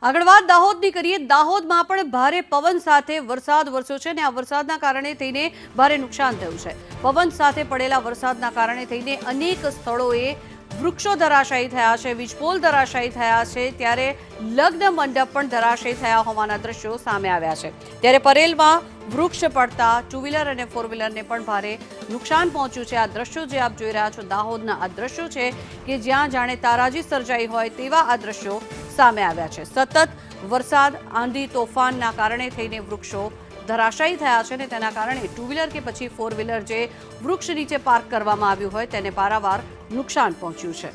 આગળ વાત દાહોદની કરીએ। દાહોદમાં પણ ભારે પવન સાથે વરસાદ વરસ્યો છે અને આ વરસાદના કારણે થઈને ભારે નુકસાન થયું છે। પવન સાથે પડેલા વરસાદના કારણે થઈને અનેક સ્થળોએ વૃક્ષો ધરાશાયી થયા છે, વીજપોલ ધરાશાયી થયા છે, ત્યારે લગ્ન મંડપ પણ ધરાશાયી થયા હોવાના દ્રશ્યો સામે આવ્યા છે। ત્યારે પરેલમાં વૃક્ષ પડતા ટુ વ્હીલર અને ફોર વ્હીલરને પણ ભારે નુકસાન પહોંચ્યું છે। આ દ્રશ્યો જે આપ જોઈ રહ્યા છો દાહોદના આ દ્રશ્યો છે કે જ્યાં જાણે તારાજી સર્જાઈ હોય તેવા આ દ્રશ્યો સામે આવ્યા છે। સતત વરસાદ, આંધી, તોફાનના કારણે થઈને વૃક્ષો ધરાશાયી થયા છે અને તેના કારણે ટુ વ્હીલર કે પછી ફોર વ્હીલર જે વૃક્ષ નીચે પાર્ક કરવામાં આવ્યું હોય તેને પારાવાર નુકસાન પહોંચ્યું છે।